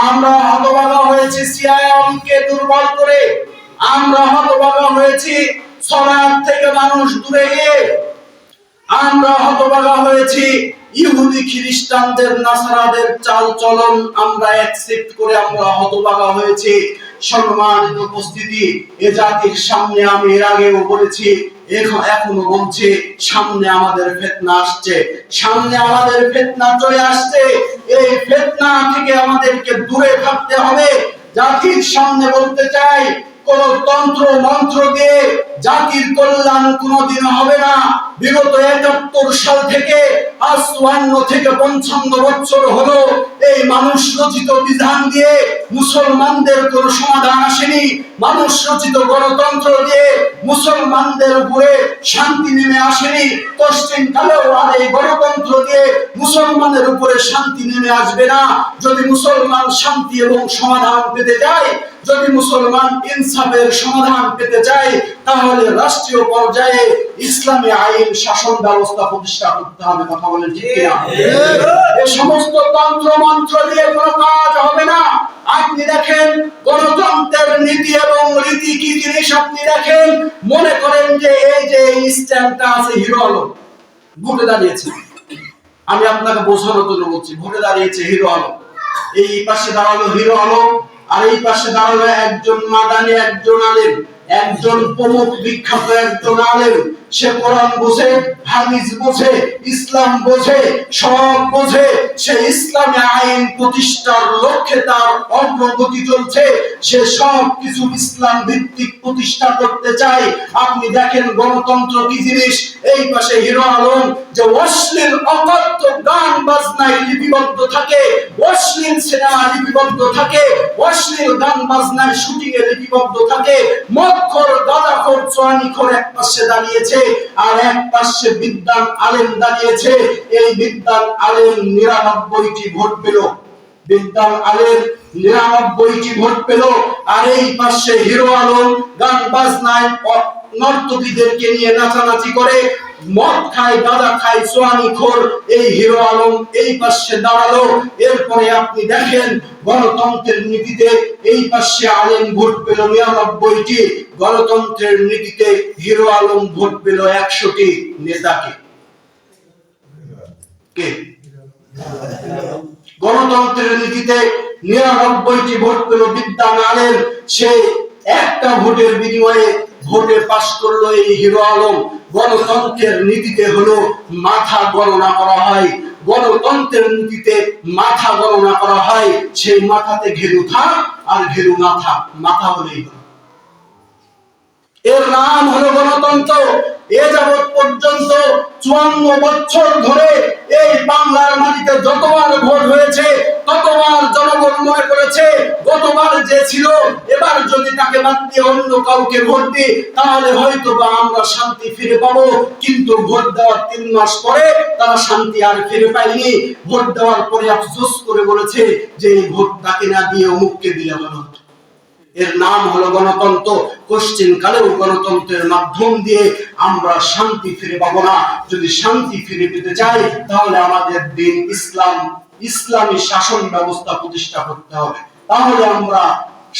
আমরা হতভাগা হয়েছি সিয়ামকে দুর্বল করে, আমরা হতভাগা হয়েছি সালাত থেকে মানুষ দূরে গিয়ে, আমরা হতভাগা হয়েছি ইহুদি খ্রিস্টানদের নাসারাদের চাল চলন আমরা অ্যাকসেপ্ট করে আমরা হতভাগা হয়েছি। সম্মানিত উপস্থিতি, এ জাতির সামনে আমি এর আগেও বলেছি, এখনো বলছি, সামনে আমাদের ফিতনা আসছে, সামনে আমাদের ফিতনা চলে আসছে। এই ফিতনা থেকে আমাদেরকে দূরে থাকতে হবে। জাতির সামনে বলতে চাই, কোন তন্ত্র মন্ত্র দিয়ে জাতির কল্যাণ কোনদিন হবে না। বিগত ৭১ সাল থেকে আজ ৫৪ থেকে ৫৫ বছর হলো এই মানুষ রচিত বিধান দিয়ে মুসলমানদের কোন সমাধান আসেনি। মানুষ রচিত গণতন্ত্র দিয়ে মুসলমানদের উপরে শান্তি নেমে আসেনি। পশ্চিম কালেও আর এই গণতন্ত্র দিয়ে মুসলমানের উপরে শান্তি নেমে আসবে না। যদি মুসলমান শান্তি এবং সমাধান পেতে যায়, যদি মুসলমান ইনসাফের সমাধান পেতে চায়, তাহলে রাষ্ট্রীয় পর্যায়ে ইসলামী আইন শাসন ব্যবস্থা প্রতিষ্ঠা করতে হবে। কথা বলেন ঠিক কিনা? এই সমস্ত তন্ত্র মন্ত্র দিয়ে কোনো কাজ হবে না। আপনি দেখেন গণতন্ত্রের নীতি এবং রীতি কি জিনিস, আপনি দেখেন, মনে করেন যে এই যে স্ট্যাম্পটা আছে হিরো আলম ভোটে দাঁড়িয়েছে, আমি আপনাকে বোঝানোর জন্য বলছি, ভোটে দাঁড়িয়েছে হিরো আলম, এই পাশে দাঁড়ালো হিরো আলম, আর এই পাশে দাঁড়ালো একজন মাদানি, একজন আলেম, একজন প্রমুখ বিখ্যাত একজন আলেম। সে কোরআন বোঝে, হাদিস বোঝে, ইসলাম বোঝে, সব বোঝে। সে ইসলামী আইন প্রতিষ্ঠার লক্ষ্যে তার অগ্রগতি চলছে। সে সব কিছু ইসলাম ভিত্তিক প্রতিষ্ঠা করতে চায়। আপনি দেখেন গণতন্ত্র কি জিনিস। এই পাশে হিরো আলম যে অশ্লীল অকথ্য গান বাজনায় লিপিবদ্ধ থাকে, অশ্লীল সিনেমা লিপিবদ্ধ থাকে, অশ্লীল গান বাজনায় শুটিং এ লিপিবদ্ধ থাকে, মদখোর গাঁজাখোর চোয়ানিখোর এক পাশে দাঁড়িয়েছে, আর এক পাশে বিদ্বান আলেম দাঁড়িয়েছে। এই বিদ্বান আলেম ৯৯টি ভোট পেল, বিদ্বান আলেম ৯৯টি ভোট পেল, আর এই পাশে হিরো আলম গান বাজনায় নর্তকীদেরকে নিয়ে নাচানাচি করে, মদ খায়, গাঁজা খায়, চোয়ানিখোর। এই হিরো আলম এই পাশে দাঁড়ালো। এরপরে আপনি দেখেন গণতন্ত্রের নীতিতে এই পাশে আলেম ভোট পেল ৯৯টি, গণতন্ত্রের নীতিতে হিরো আলম ভোট পেল ১০০টি। নেতাকে কে? গণতন্ত্রের নীতিতে ৯৯টি ভোট পেল বিদ্বান আলেম। সে একটা ভোটের বিনিময়ে ভোটে পাস করলো এই হিরো আলম। গণতন্ত্রের নীতিতে হলো মাথা গণনা করা হয়, গণতন্ত্রের নীতিতে মাথা গণনা করা হয়। সেই মাথাতে ঘেলু থাক আর ঘেলু না থাক, মাথা হলেই হলো। এর নাম হলো গণতন্ত্র। এ যাবৎ পর্যন্ত ৫৪ বছর ধরে এই বাংলার মাটিতে যতবার ভোট হয়েছে, ততবার জনগণ মনে করেছে গতবার যে ছিল, এবার যদি তাকে বাদ দিয়ে অন্য কাউকে ভোট দিই, তাহলে হয়তো বা আমরা শান্তি ফিরে পাবো। কিন্তু ভোট দেওয়ার ৩ মাস পরে তারা শান্তি আর ফিরে পায়নি। ভোট দেওয়ার পরে আফসোস করে বলেছে যে এই ভোট তাকে না দিয়ে অমুককে দিলে ভালো হতো। এর নাম হলো গণতন্ত্র। পশ্চিম কালেও গণতন্ত্রের মাধ্যম দিয়ে আমরা শান্তি ফিরে পাবো না। যদি শান্তি ফিরে পেতে চাই, তাহলে আমাদের দিন ইসলাম, ইসলামী শাসন ব্যবস্থা প্রতিষ্ঠা করতে হবে, তাহলে আমরা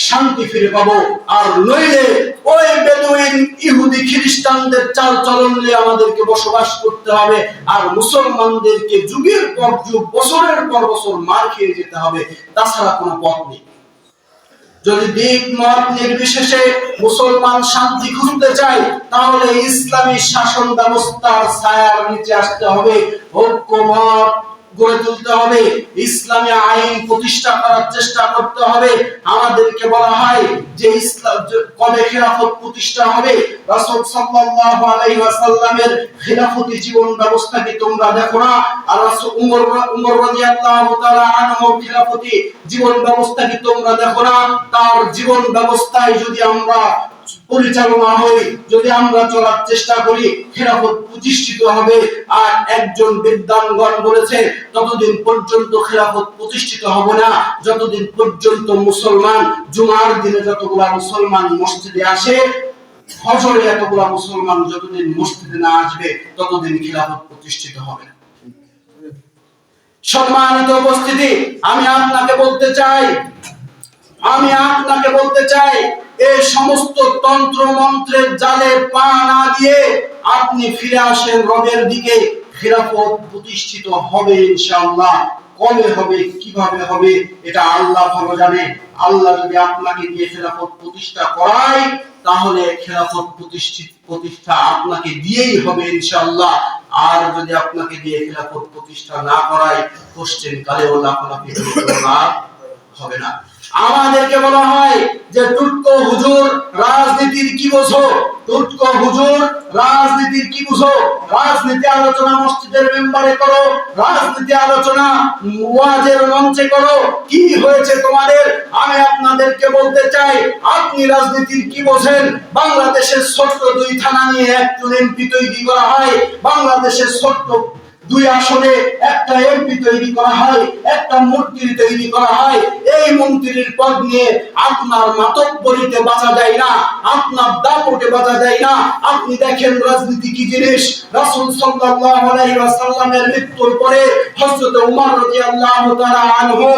শান্তি ফিরে পাবো। আর নইলে ওই বেদুইন ইহুদি খ্রিস্টানদের চাল চলন নিয়ে আমাদেরকে বসবাস করতে হবে, আর মুসলমানদেরকে যুগের পর যুগ, বছরের পর বছর মার খেয়ে যেতে হবে। তাছাড়া কোনো পথ নেই। যদি দিক মত নির্বিশেষে মুসলমান শান্তি খুঁজতে চায়, তাহলে ইসলামী শাসন ব্যবস্থার ছায়ার নিচে আসতে হবে, ঐক্যমত গড়ে তুলতে হবে, ইসলামী আইন প্রতিষ্ঠা করার চেষ্টা করতে হবে। আমাদেরকে বলা হয় যে ইসলাম কবে খেলাফত প্রতিষ্ঠা হবে? রাসূল সাল্লাল্লাহু আলাইহি ওয়াসাল্লামের খেলাফতি জীবন ব্যবস্থা কি তোমরা দেখো না? আর রাসূল উমর রাদিয়াল্লাহু তাআলা আনহু খেলাফতি জীবন ব্যবস্থা কি তোমরা দেখো না? তার জীবন ব্যবস্থায় যদি আমরা পরিচালনা হই, যদি আমরা চলার চেষ্টা করি, খেলাফত প্রতিষ্ঠিত হবে। আর একজন বিদ্বানগণ বলেছে, ততদিন পর্যন্ত খেলাফত প্রতিষ্ঠিত হবে না যতদিন পর্যন্ত মুসলমান জুমার দিনে যতগুলা মুসলমান মসজিদে আসে, ফজরে এতগুলা মুসলমান যতদিন মসজিদে না আসবে, ততদিন খেলাফত প্রতিষ্ঠিত হবে না। সম্মানিত উপস্থিতি, আমি আপনাকে বলতে চাই এই সমস্ত তন্ত্র মন্ত্রের জালে পা না দিয়ে আপনি ফিরে আসেন রবের দিকে। খেলাফত প্রতিষ্ঠিত হবে ইনশাআল্লাহ। কবে হবে, কিভাবে হবে, এটা আল্লাহ ভালো জানে। আল্লাহ যদি আপনাকে দিয়ে খেলাফত প্রতিষ্ঠা করায়, তাহলে খেলাফত প্রতিষ্ঠা আপনাকে দিয়েই হবে ইনশাআল্লাহ। আর যদি আপনাকে দিয়ে খেলাফত প্রতিষ্ঠা না করায়, কোশ্চেন কালেও লাফালাফি লাভ হবে না। আমাদেরকে বলা হয় যে টুটকো হুজুর রাজনীতির কি বোঝো, টুটকো হুজুর রাজনীতির কি বুঝো? রাজনীতি আলোচনা মসজিদের মেম্বারে করো, রাজনীতি আলোচনা ওয়াজের মঞ্চে করো, কি হয়েছে তোমাদের? আমি আপনাদেরকে বলতে চাই, আপনি রাজনীতির কি বোঝেন? বাংলাদেশের ছোট্ট 2 থানা নিয়ে একজন এমপি তৈরি করা হয়, বাংলাদেশের ছোট্ট 2 আসনে একটা এমপি তৈরি করা হয়, একটা মন্ত্রী তৈরি করা হয়। এই মন্ত্রীর পদ নিয়ে আপনার মাতব্বরিতে বাঁচা যায় না, আপনার দাপটে বাঁচা যায় না। আপনি দেখেন রাজনীতি কি জিনিস। রাসূল সাল্লাল্লাহু আলাইহি ওয়াসাল্লামের মৃত্যুর পরে হযরত ওমর রাদিয়াল্লাহু তাআলা আনহু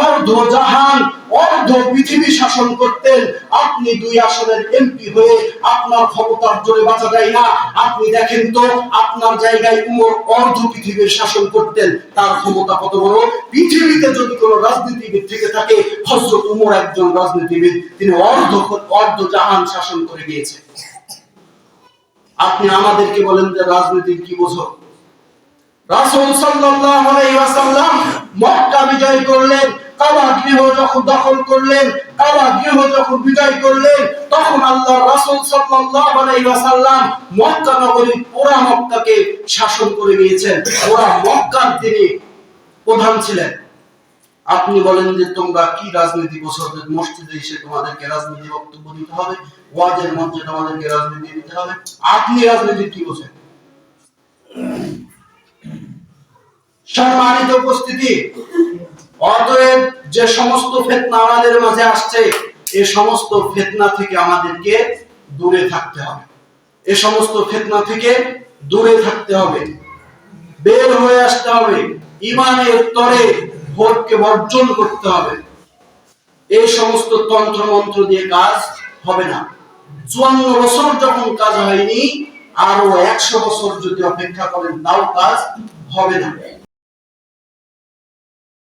অর্ধ জাহান, অর্ধ পৃথিবী শাসন করতেন। আপনি 2 আসনের এমপি হয়ে আপনার ক্ষমতার জোরে বাঁচা যায় না। আপনি দেখেন তো, আপনার জায়গায় উমর অর্ধ পৃথিবীর শাসন করতেন, তার ক্ষমতা কত বড়। পৃথিবীতে যদি কোনো রাজনীতিবিদ থেকে থাকে, হযরত উমর একজন রাজনীতিবিদ, তিনি অর্ধ জাহান শাসন করে গিয়েছেন। আপনি আমাদেরকে বলেন যে রাজনীতির কি বোঝো? রাসূল সাল্লাল্লাহু আলাইহি ওয়াসাল্লাম মক্কা বিজয় করলেন, কাবা গৃহ যখন দখল করলেন, কাবা গৃহ যখন বিজয় করলেন, তখন আল্লাহর রাসূল সাল্লাল্লাহু আলাইহি ওয়াসাল্লাম মক্কা নগরী, পুরা মক্কাকে শাসন করে গিয়েছেন। পুরা মক্কার তিনি প্রধান ছিলেন। আপনি বলেন যে তোমরা কি রাজনীতি বোঝো? মসজিদে এসে তোমাদেরকে রাজনীতি বক্তব্য দিতে হবে, ওয়াজের মঞ্চে তোমাদেরকে রাজনীতি দিতে হবে। আপনি রাজনীতি কি বোঝেন? সম্মানিত উপস্থিতি, অতএব যে সমস্ত ফিতনা আমাদের মাঝে আসছে, এই সমস্ত ফিতনা থেকে আমাদেরকে দূরে থাকতে হবে। এই সমস্ত ফিতনা থেকে দূরে থাকতে হবে, বের হয়ে আসতে হবে। ঈমানের তরে ভোটকে বর্জন করতে হবে। এই সমস্ত তন্ত্র মন্ত্র দিয়ে কাজ হবে না। 54 বছর যখন কাজ হয়নি, আরো 100 বছর যদি অপেক্ষা করেন, তাও কাজ হবে না।